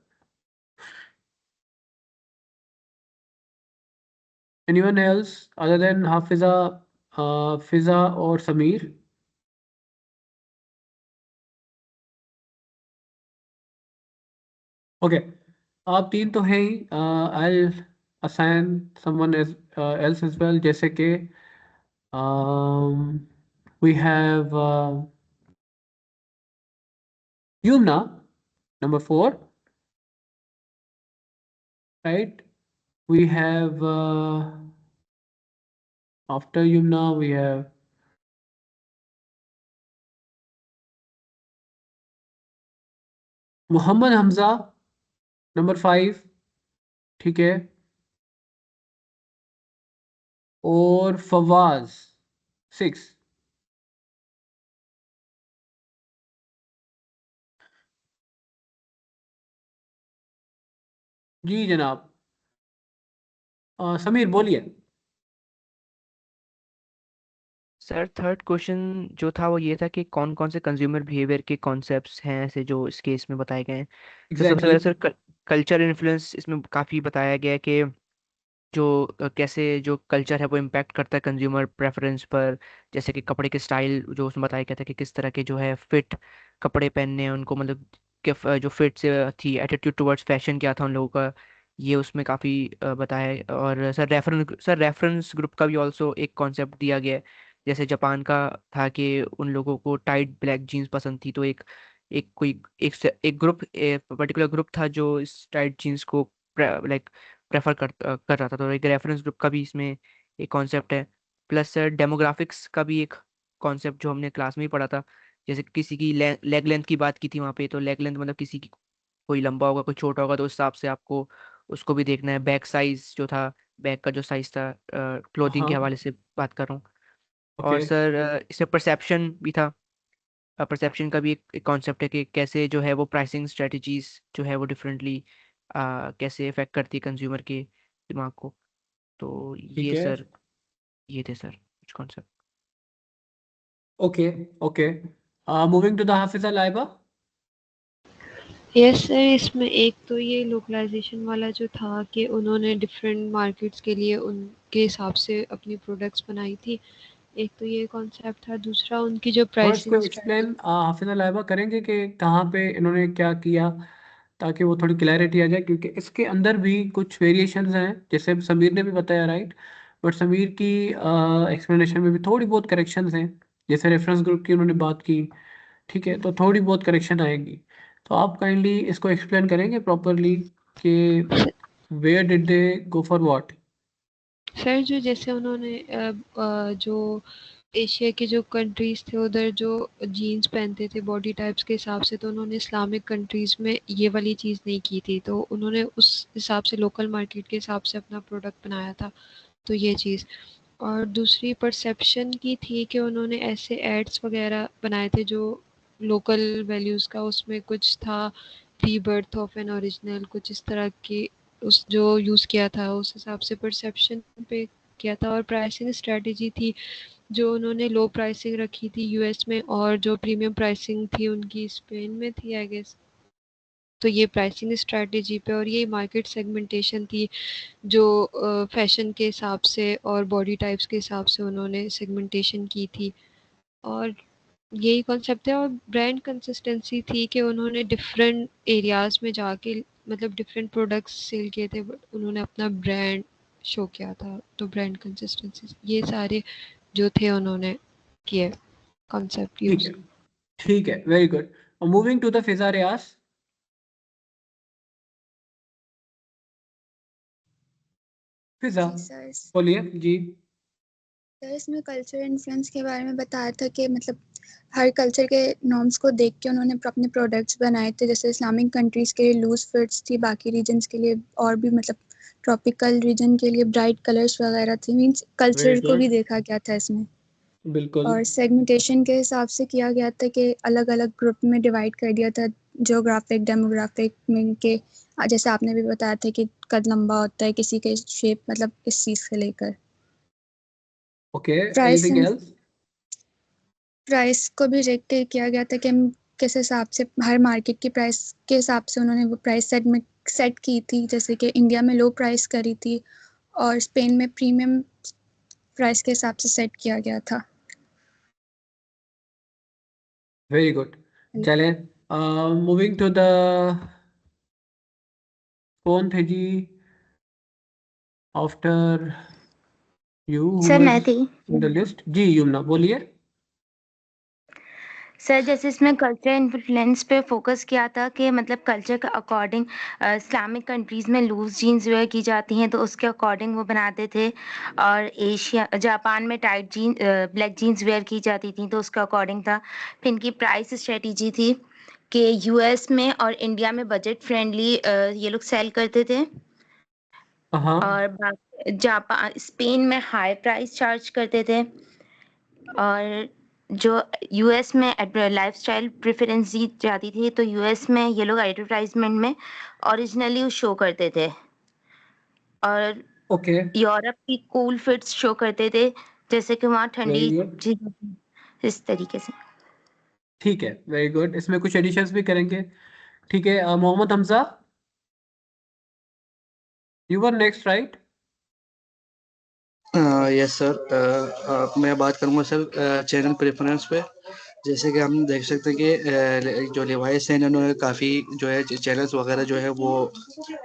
Anyone else other than Hafiza, Fiza or Samir? Okay, आप तीन तो हैं ही। I'll assign someone else as well, जैसे कि we have Yumna, number 4, right? we have after Yumna we have Mohammad Hamza number 5, ठीक है, और फवाज 6। जी जनाब, समीर बोलिए। सर थर्ड क्वेश्चन जो था वो ये था कि कौन कौन से कंज्यूमर बिहेवियर के कॉन्सेप्ट्स हैं ऐसे जो इस केस में बताए गए हैं। तो सबसे एग्जैक्टली पहले सर कल्चर इन्फ्लुएंस इसमें काफ़ी बताया गया है कि जो कैसे जो कल्चर है वो इम्पैक्ट करता है कंज्यूमर प्रेफरेंस पर। जैसे कि कपड़े के स्टाइल जो उसमें बताया गया था कि किस तरह के जो है फिट कपड़े पहनने हैं उनको, मतलब कि जो फिट से थी एटीट्यूड टुवर्ड्स फैशन क्या था उन लोगों का, ये उसमें काफ़ी बताया है। और सर रेफरेंस ग्रुप का भी ऑल्सो एक कॉन्सेप्ट दिया गया है। जैसे जापान का था कि उन लोगों को टाइट ब्लैक जीन्स पसंद थी, तो एक एक कोई एक ग्रुप पर्टिकुलर ग्रुप था जो इस टाइट जीन्स को लाइक प्रेफर कर रहा था। तो एक रेफरेंस ग्रुप का भी इसमें एक कॉन्सेप्ट है। प्लस डेमोग्राफिक्स का भी एक कॉन्सेप्ट जो हमने क्लास में ही पढ़ा था। जैसे किसी की लेग लेंथ की बात की थी वहाँ पे, तो लेग लेंथ मतलब किसी की कोई लंबा होगा कोई छोटा होगा, तो उस हिसाब से आपको उसको भी देखना है। बैक साइज जो था, बैक का जो साइज था क्लोथिंग के हाँ, हवाले से बात कर रहा हूँ। ओके, और सर इसमें परसेप्शन भी था। परसेप्शन का भी एक कॉन्सेप्ट है कि कैसे जो है वो प्राइसिंग स्ट्रेटजीज जो है वो डिफरेंटली कैसे इफेक्ट करती है कंज्यूमर के दिमाग को। तो ठीक ये है, सर ये थे सर कुछ concept. Okay, okay. Moving to the Hafiza Laiba. Yes sir, इसमें एक तो ये लोकलाइजेशन वाला जो था कि उन्होंने डिफरेंट मार्केट्स के लिए उनके हिसाब से अपनी प्रोडक्ट्स बनाई थी। एक तो ये कॉन्सेप्ट था, दूसरा उनकी जो थोड़ा इसको pricing strategy. Explain Hafiza Laiba करेंगे कि कहाँ पे इन्होंने क्या किया, ताकि वो थोड़ी क्लैरिटी आ जाए, क्योंकि इसके अंदर भी कुछ वेरिएशंस हैं जैसे समीर ने भी बताया, राइट। बट समीर की एक्सप्लेनेशन में भी थोड़ी बहुत करेक्शंस हैं, जैसे रेफरेंस ग्रुप की उन्होंने बात की, ठीक है, तो थोड़ी बहुत करेक्शन आएगी। तो आप काइंडली इसको एक्सप्लेन करेंगे प्रॉपरली कि where did they go for what. Sir जो जैसे उन्होंने जो एशिया के जो कंट्रीज थे उधर जो जीन्स पहनते थे बॉडी टाइप्स के हिसाब से, तो उन्होंने इस्लामिक कंट्रीज में ये वाली चीज़ नहीं की थी, तो उन्होंने उस हिसाब से लोकल मार्केट के हिसाब से अपना प्रोडक्ट बनाया था। तो ये चीज़। और दूसरी परसेप्शन की थी कि उन्होंने ऐसे एड्स वगैरह बनाए थे जो लोकल वैल्यूज़ का उसमें कुछ था, रीबर्थ ऑफ एन ओरिजिनल, कुछ इस तरह की उस जो यूज़ किया था उस हिसाब से परसेप्शन पे किया था। और प्राइसिंग स्ट्रेटजी थी जो उन्होंने लो प्राइसिंग रखी थी यूएस में, और जो प्रीमियम प्राइसिंग थी उनकी स्पेन में थी आई गेस। तो ये प्राइसिंग स्ट्रेटजी पे, और ये मार्केट सेगमेंटेशन थी जो फैशन के हिसाब से और बॉडी टाइप्स के हिसाब से उन्होंने सेगमेंटेशन की थी। और यही कॉन्सेप्ट है। और ब्रांड कंसिस्टेंसी थी कि उन्होंने डिफरेंट एरियाज में जाके मतलब डिफरेंट प्रोडक्ट्स सेल किए थे, बट उन्होंने अपना ब्रांड शो किया था। तो ब्रांड कंसिस्टेंसी ये सारे जो थे उन्होंने किए कॉन्सेप्ट ठीक यूज। है, ठीक है, very good. Moving to the Fiza Riaz. Fiza जी सर। बोलिए जी। सर इसमें कल्चर इन्फ्लुएंस के बारे में बताया था कि मतलब हर कल्चर के नॉर्म्स को देख के उन्होंने अपने प्रोडक्ट्स बनाए थे। जैसे इस्लामिक कंट्रीज़ के लिए लूज फिट्स थी, बाकी रीजन्स के लिए और भी मतलब ट्रॉपिकल रीजन के लिए ब्राइट कलर्स वगैरह थी। मींस वेरी कल्चर को भी गुड, देखा गया था इसमें। बिल्कुल। और सेगमेंटेशन के हिसाब से किया गया था कि अलग अलग ग्रुप में डिवाइड कर दिया था, जियोग्राफिक डेमोग्राफिक में के। जैसे आपने भी बताया था कि कद लंबा होता है किसी के, शेप मतलब इस चीज़ से लेकर okay, price anything else? Price को भी रेट किया गया था कि हम किस हिसाब से हर मार्केट की प्राइस के हिसाब से उन्होंने वो प्राइस सेट की थी। जैसे कि इंडिया में लो प्राइस करी थी और स्पेन में प्रीमियम प्राइस के हिसाब से सेट किया गया था। Very good. चलें, मूविंग टू द कौन थे जी after you, who sir was मैं थी। In the list? जी यमुना बोलिए। सर जैसे इसमें कल्चर इन्फ्लुएंस पे फोकस किया था कि मतलब कल्चर के अकॉर्डिंग इस्लामिक कंट्रीज में लूज जीन्स वेयर की जाती हैं तो उसके अकॉर्डिंग वो बनाते थे, और एशिया जापान में tight jean black jeans wear की जाती थी तो उसके अकॉर्डिंग था। फिर इनकी प्राइस स्ट्रेटजी थी कि यूएस में और इंडिया में बजट फ्रेंडली ये लोग सेल करते थे, हाँ और जापान स्पेन में हाई प्राइस चार्ज करते थे, और जो यूएस में लाइफस्टाइल प्रेफरेंस दी जाती थी तो यूएस में ये लोग एडवर्टाइजमेंट में ओरिजिनली शो करते थे, और ओके यूरोप की कूल फिट्स शो करते थे जैसे कि वहाँ वेरी ठंडी गुड, चीज़ें इस तरीके से। ठीक है वेरी गुड, इसमें कुछ एडिशंस भी करेंगे। ठीक है Mohammad Hamza, you were next right? Yes sir, मैं बात करूंगा सर चैनल प्रेफरेंस पे। जैसे कि हम देख सकते हैं कि जो लिवाइस हैं इन्होंने काफ़ी जो है चैनल्स वगैरह जो है वो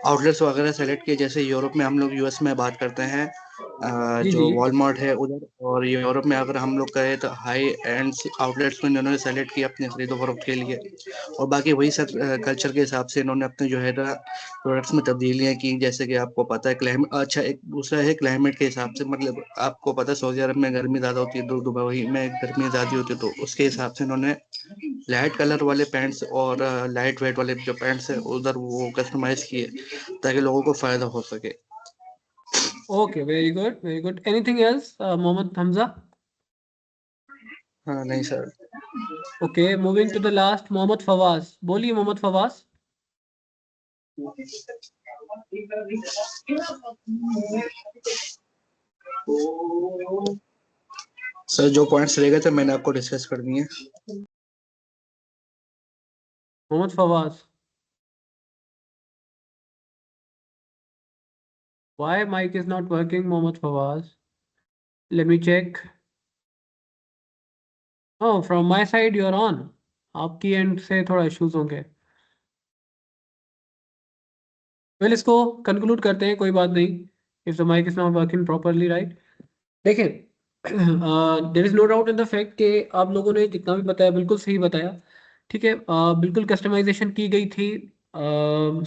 आउटलेट्स वगैरह सेलेक्ट किए। जैसे यूरोप में हम लोग यूएस में बात करते हैं जी जो जी वॉलमार्ट है उधर, और यूरोप में अगर हम लोग कहें तो हाई एंड आउटलेट्स में इन्होंने सेलेक्ट किया अपने खरीदो फरोख्त के लिए। और बाकी वही सर कल्चर के हिसाब से इन्होंने अपने जो है ना प्रोडक्ट्स में तब्दीलियाँ की। जैसे कि आपको पता है क्लाइमेट, अच्छा एक दूसरा है क्लाइमेट के हिसाब से, मतलब आपको पता है सऊदी अरब में गर्मी ज़्यादा होती है, दुबई में गर्मी ज़्यादा होती है, तो उसके हिसाब से इन्होंने लाइट कलर वाले पैंट्स और लाइट वेट वाले जो पैंट्स है उधर वो कस्टमाइज किए ताकि लोगों को फ़ायदा हो सके। Okay very good very good, anything else Mohammad Hamza? हाँ नहीं sir. Okay moving to the last, Mohammad Fawaz, बोलिए मोहम्मद फवाज। सर जो पॉइंट्स रह गए थे मैंने आपको डिस्कस कर दिए। Mohammad Fawaz, why mic is not working Mohammad Fawaz? let me check. oh from my side you are on, आपकी एंड से थोड़ा इश्यूज होंगे। वेल इसको कंक्लूड करते हैं, कोई बात नहीं, if the mic is not working properly right. देखिए there is no doubt in the fact कि आप लोगों ने जितना भी बताया बिल्कुल सही बताया। ठीक है बिल्कुल कस्टमाइजेशन की गई थी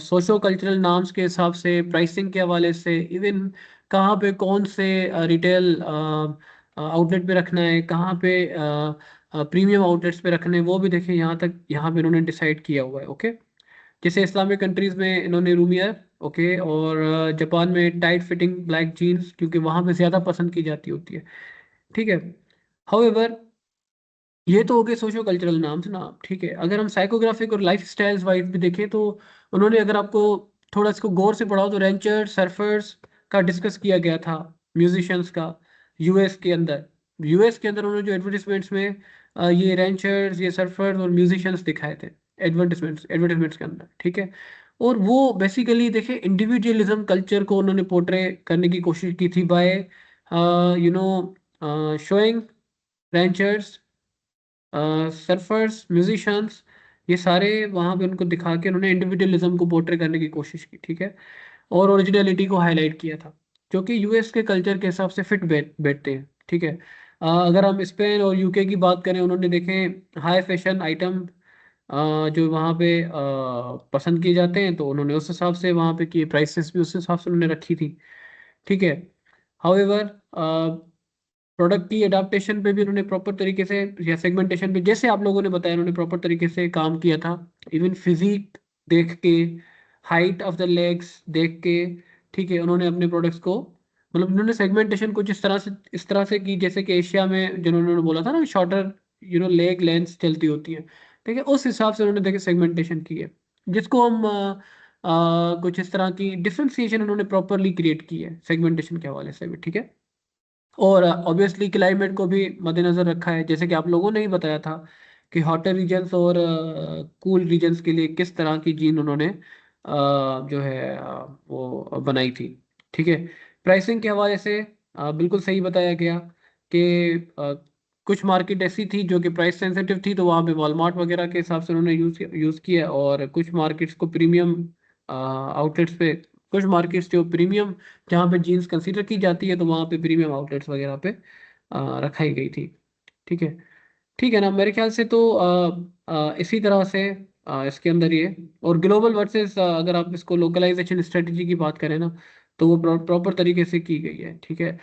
सोशो कल्चरल नॉर्म्स के हिसाब से, प्राइसिंग के हवाले से, इवन कहाँ पे कौन से रिटेल आउटलेट पे रखना है, कहाँ पे प्रीमियम आउटलेट्स पे रखने हैं, वो भी देखिए यहाँ तक यहाँ पे इन्होंने डिसाइड किया हुआ है। ओके जैसे इस्लामिक कंट्रीज में इन्होंने रूमियर, ओके, और जापान में टाइट फिटिंग ब्लैक जीन्स क्योंकि वहाँ पे ज़्यादा पसंद की जाती होती है। ठीक है हाउएवर ये तो हो गए सोशो कल्चरल नाम्स ना। ठीक है अगर हम साइकोग्राफिक और लाइफ स्टाइल्स वाइज भी देखें तो उन्होंने, अगर आपको थोड़ा इसको गौर से पढ़ाओ तो रेंचर सर्फर्स का डिस्कस किया गया था, म्यूजिशियंस का। यूएस के अंदर उन्होंने जो एडवर्टिजमेंट्स में ये रेंचर्स, ये सर्फर्स और म्यूजिशियंस दिखाए थे एडवर्टिजमेंट्स के अंदर। ठीक है और वो बेसिकली देखे इंडिविजुअलिज्म कल्चर को उन्होंने पोर्ट्रे करने की कोशिश की थी by you know showing ranchers, surfers, musicians, ये सारे वहाँ पे उनको दिखा के उन्होंने इंडिविजुअलिज्म को पोर्ट्रे करने की कोशिश की। ठीक है और ओरिजिनलिटी को हाईलाइट किया था जो कि यूएस के कल्चर के हिसाब से फिट बैठते हैं। ठीक है अगर हम स्पेन और यूके की बात करें, उन्होंने देखें हाई फैशन आइटम जो वहाँ पे पसंद किए जाते हैं तो उन्होंने उस हिसाब से वहाँ पे किए, प्राइसेस भी उस हिसाब से उन्होंने रखी थी। ठीक है हाउएवर प्रोडक्ट की एडाप्टेशन पे भी उन्होंने प्रॉपर तरीके से, या सेगमेंटेशन पे जैसे आप लोगों ने बताया, उन्होंने प्रॉपर तरीके से काम किया था। इवन फिजिक देख के, हाइट ऑफ द लेग्स देख के, ठीक है उन्होंने अपने प्रोडक्ट्स को, मतलब उन्होंने सेगमेंटेशन को इस तरह से की जैसे कि एशिया में जिन्होंने बोला था ना शॉर्टर लेग लेंथ चलती होती है। ठीक है उस हिसाब से उन्होंने देखे सेगमेंटेशन की है, जिसको हम कुछ इस तरह की डिफ्रेंसिएशन उन्होंने प्रॉपरली क्रिएट की है सेगमेंटेशन के हवाले से भी। ठीक है और ऑब्वियसली क्लाइमेट को भी मद्देनजर रखा है, जैसे कि आप लोगों ने ही बताया था कि हॉटर रीजन्स और कूल रीजन्स के लिए किस तरह की जीन उन्होंने जो है वो बनाई थी। ठीक है प्राइसिंग के हवाले से बिल्कुल सही बताया गया कि कुछ मार्केट ऐसी थी जो कि प्राइस सेंसिटिव थी तो वहाँ पे वॉलमार्ट वगैरह के हिसाब से उन्होंने यूज़ किया, और कुछ मार्केट्स को प्रीमियम आउटलेट्स पे, कुछ मार्केट्स जो प्रीमियम जहाँ पे जीन्स कंसीडर की जाती है तो वहाँ पे प्रीमियम आउटलेट्स वगैरह पे रखाई गई थी। ठीक है ठीक है ना, मेरे ख्याल से तो इसी तरह से इसके अंदर ये, और ग्लोबल वर्सेस अगर आप इसको लोकलाइजेशन स्ट्रेटजी की बात करें ना, तो वो प्रॉपर तरीके से की गई है। ठीक है,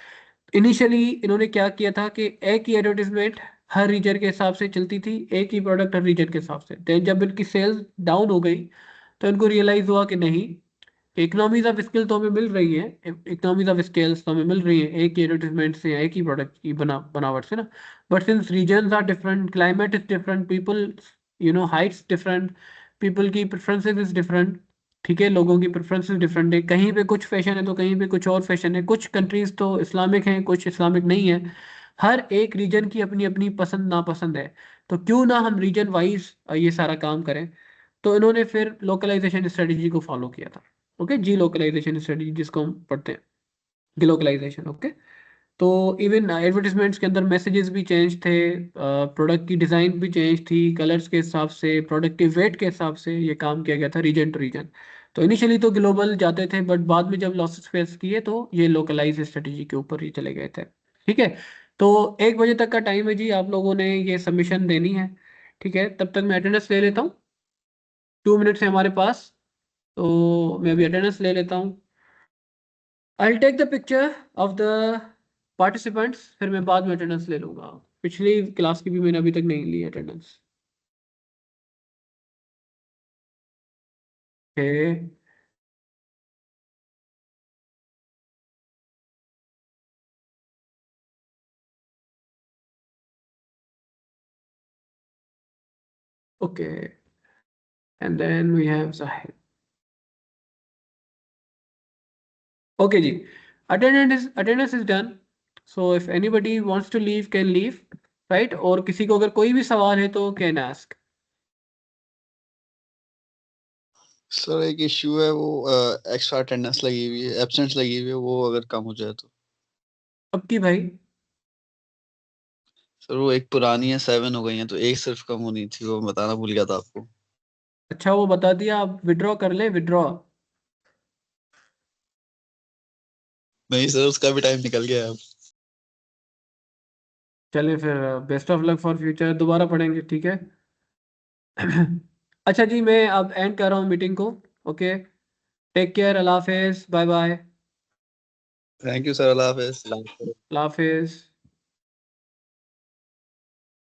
इनिशियली इन्होंने क्या किया था कि एक ही एडवर्टीजमेंट हर रीजन के हिसाब से चलती थी, एक ही प्रोडक्ट हर रीजन के हिसाब से। तो जब इनकी सेल्स डाउन हो गई तो इनको रियलाइज हुआ कि नहीं, इकोनॉमीज ऑफ स्केल तो हमें मिल रही है, इकोनॉमीज ऑफ स्केल्स तो हमें मिल रही है एक ही एडवर्टीजमेंट से या एक ही प्रोडक्ट की बनावट से ना, but since regions are different, climate is different, people heights different, people की प्रेफरेंसेस इज डिफरेंट। ठीक है, लोगों की प्रेफरेंसेस डिफरेंट है, कहीं पे कुछ फैशन है तो कहीं पे कुछ और फैशन है, कुछ कंट्रीज तो इस्लामिक हैं कुछ इस्लामिक नहीं है, हर एक रीजन की अपनी अपनी पसंद नापसंद है। तो क्यों ना हम रीजन वाइज ये सारा काम करें। तो इन्होंने फिर लोकलाइजेशन स्ट्रेटजी को फॉलो किया था। ओके, जी लोकलाइजेशन स्ट्रेटजी जिसको हम पढ़ते हैं, ग्लोकलाइजेशन। ओके, तो इवन एडवर्टीजमेंट्स के अंदर मैसेजेस भी चेंज थे, प्रोडक्ट की डिज़ाइन भी चेंज थी, कलर्स के हिसाब से, प्रोडक्ट के वेट के हिसाब से ये काम किया गया था रीजन टू रीजन। तो इनिशियली तो ग्लोबल जाते थे, बट बाद में जब लॉसेस फेस किए तो ये लोकलाइज स्ट्रेटजी के ऊपर ही चले गए थे। ठीक है, तो 1 बजे तक का टाइम है जी, आप लोगों ने ये सबमिशन देनी है। ठीक है, तब तक मैं अटेंडेंस ले लेता हूँ, 2 मिनट्स है हमारे पास, तो मैं अभी अटेंडेंस ले लेता हूँ। I take the picture of the participants, फिर मैं बाद में अटेंडेंस ले लूंगा। पिछली क्लास की भी मैंने अभी तक नहीं ली attendance. Okay, okay, and then we have Sahil. Okay जी, attendance is done. So if anybody wants to leave can leave, right. और किसी को अगर कोई भी सवाल है तो कैन आस्क। सर एक इश्यू है, वो एक्स्ट्रा अटेंडेंस लगी हुई है, एब्सेंट्स लगी हुई है, वो अगर कम हो जाए तो। अब की भाई, सर वो एक पुरानी है, 7 हो गई है, तो एक सिर्फ कम होनी थी, वो बताना भूल गया था आपको। अच्छा वो बता दिया, आप विड्रॉ कर ले, विड्रॉ। नहीं सर, उसका भी टाइम निकल गया है अब। चले फिर, best of luck for future, दोबारा पढ़ेंगे। ठीक है। अच्छा जी, मैं अब एंड कर रहा हूँ मीटिंग को। ओके, टेक केयर, अल्लाह हाफिज, bye bye. Thank you sir, Allah हाफिज। अल्लाह हाफिज।